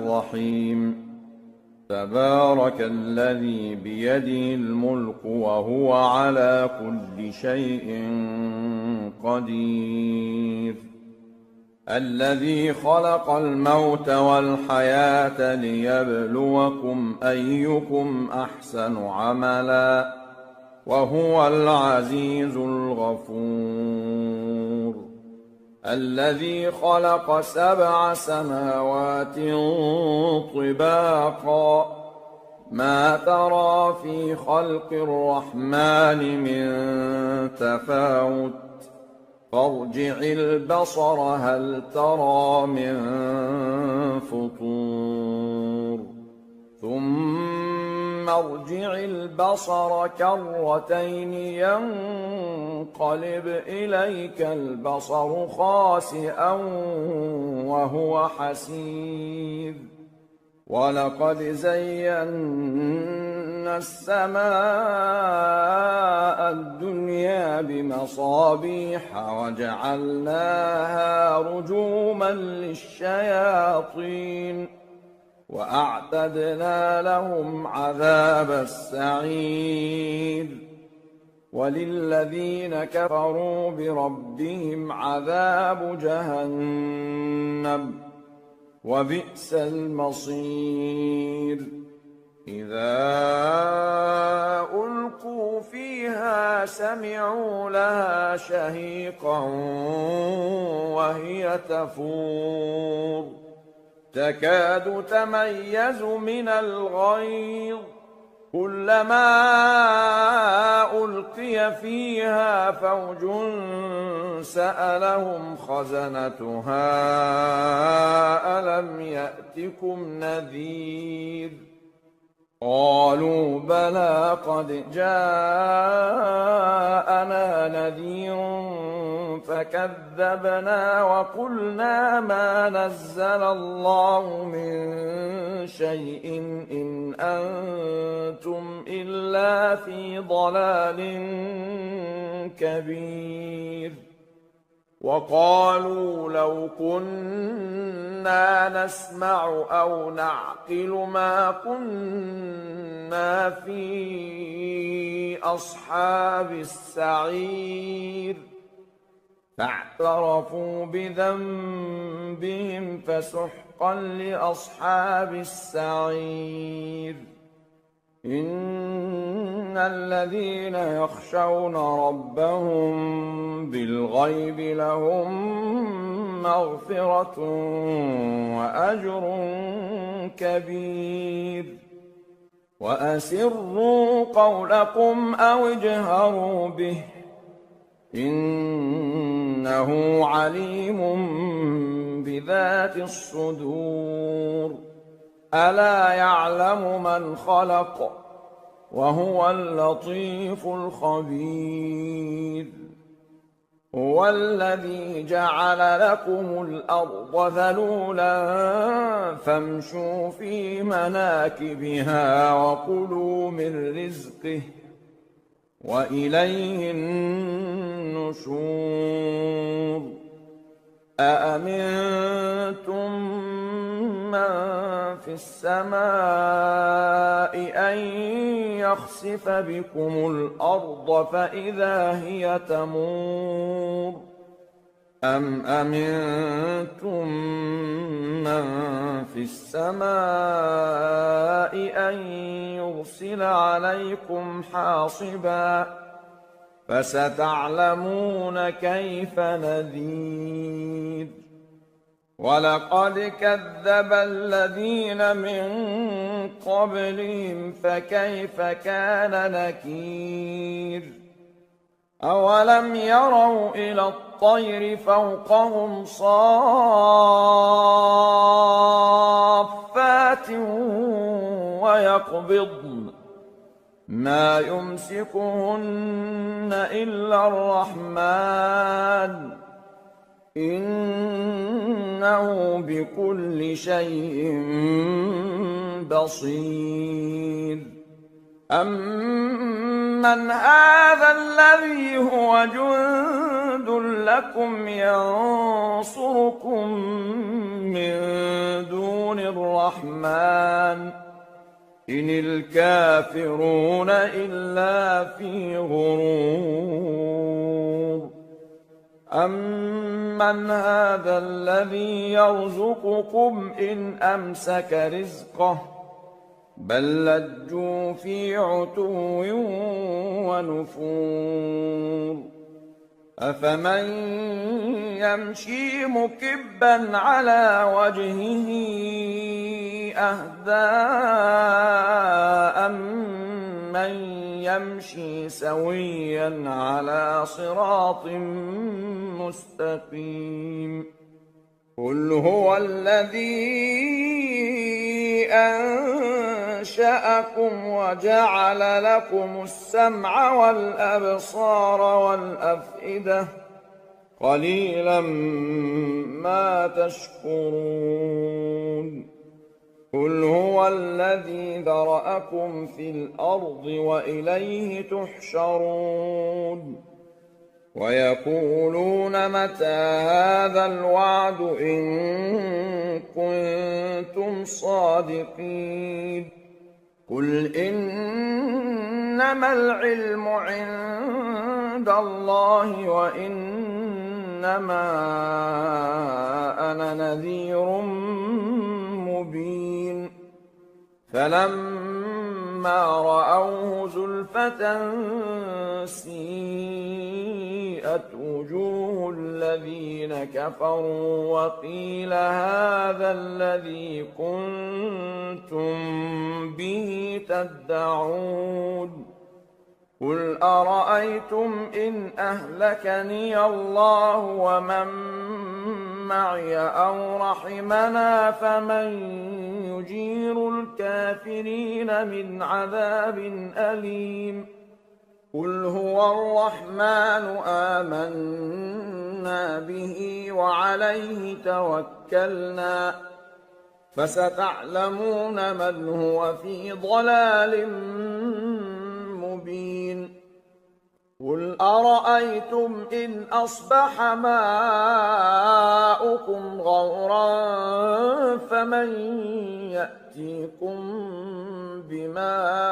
الرحيم تبارك الذي بيده الملك وهو على كل شيء قدير الذي خلق الموت والحياة ليبلوكم أيكم أحسن عملا وهو العزيز الغفور الذي خلق 7 سماوات طباقا ما ترى في خلق الرحمن من تفاوت فارجع البصر هل ترى من فطور ثم ارجع البصر كرتين ينقلب إليك البصر خاسئا وهو حسير ولقد زينا السماء الدنيا بمصابيح وجعلناها رجوما للشياطين وأعتدنا لهم عذاب السعير وللذين كفروا بربهم عذاب جهنم وبئس المصير إذا ألقوا فيها سمعوا لها شهيقا وهي تفور تكاد تميز من الغيظ كلما ألقي فيها فوج سألهم خزنتها ألم يأتكم نذير قالوا بلى قد جاءنا نذير فكذبنا وقلنا ما نزل الله من شيء إن أنتم إلا في ضلال كبير وقالوا لو كنا نسمع أو نعقل ما كنا في أصحاب السعير فاعترفوا بذنبهم فسحقا لأصحاب السعير إن الذين يخشون ربهم بالغيب لهم مغفرة وأجر كبير وأسروا قولكم أو اجهروا به إنه عليم بذات الصدور ألا يعلم من خلق وهو اللطيف الخبير هو الذي جعل لكم الأرض ذلولا فامشوا في مناكبها وكلوا من رزقه وإليه النشور أأمنتم من في السماء أن يخسف بكم الأرض فإذا هي تمور أم أمنتم من في السماء أن يرسل عليكم حاصبا فستعلمون كيف نذير ولقد كذب الذين من قبلهم فكيف كان نكير أولم يروا إلى الطير فوقهم صافات ويقبضن ما يمسكهن إلا الرحمن إنه بكل شيء بصير أَمَّنْ هَذَا الَّذِي هُوَ جُندٌ لَّكُمْ يَنصُرُكُم مِّن دُونِ الرَّحْمَٰنِ إِنِ الْكَافِرُونَ إِلَّا فِي غُرُورٍ أَمَّنْ هَذَا الَّذِي يَرْزُقُكُمْ إِنْ أَمْسَكَ رِزْقَهُ بَل لَّجُّوا فِي عُتُوٍّ وَنُفُورٍ أَفَمَن يَمْشِي مُكِبًّا عَلَىٰ وَجْهِهِ أَهْدَىٰ أَمَّن يَمْشِي سَوِيًّا عَلَىٰ صِرَاطٍ مُّسْتَقِيمٍ قُلْ هُوَ الَّذِي أَنشَأَكُمْ وَجَعَلَ لَكُمُ السَّمْعَ وَالْأَبْصَارَ وَالْأَفْئِدَةَ قَلِيلًا مَّا تَشْكُرُونَ قُلْ هُوَ الَّذِي ذَرَأَكُمْ فِي الْأَرْضِ وَإِلَيْهِ تُحْشَرُونَ وَيَقُولُونَ مَتَىٰ هَٰذَا الْوَعْدُ إِن كُنتُمْ صَادِقِينَ قُلْ إِنَّمَا الْعِلْمُ عِندَ اللَّهِ وَإِنَّمَا أَنَا نَذِيرٌ مُّبِينٌ فَلَمَّا رَأَوْهُ زُلْفَةً سِيئَتْ وُجُوهُ الَّذِينَ كَفَرُوا وَقِيلَ هَٰذَا الَّذِي كُنتُم بِهِ تَدَّعُونَ قُلْ أَرَأَيْتُمْ إِنْ أَهْلَكَنِيَ اللَّهُ وَمَن مَّعِيَ أَوْ رَحِمَنَا فَمَن يُجِيرُ الْكَافِرِينَ مِنْ عَذَابٍ أَلِيمٍ قُلْ هُوَ الرَّحْمَٰنُ آمَنَّا بِهِ وَعَلَيْهِ تَوَكَّلْنَا فَسَتَعْلَمُونَ مَنْ هُوَ فِي ضَلَالٍ مُّبِينٍ قُلْ أَرَأَيْتُمْ إِنْ أَصْبَحَ مَاؤُكُمْ غَوْرًا فَمَن يَأْتِيكُم بِمَاءٍ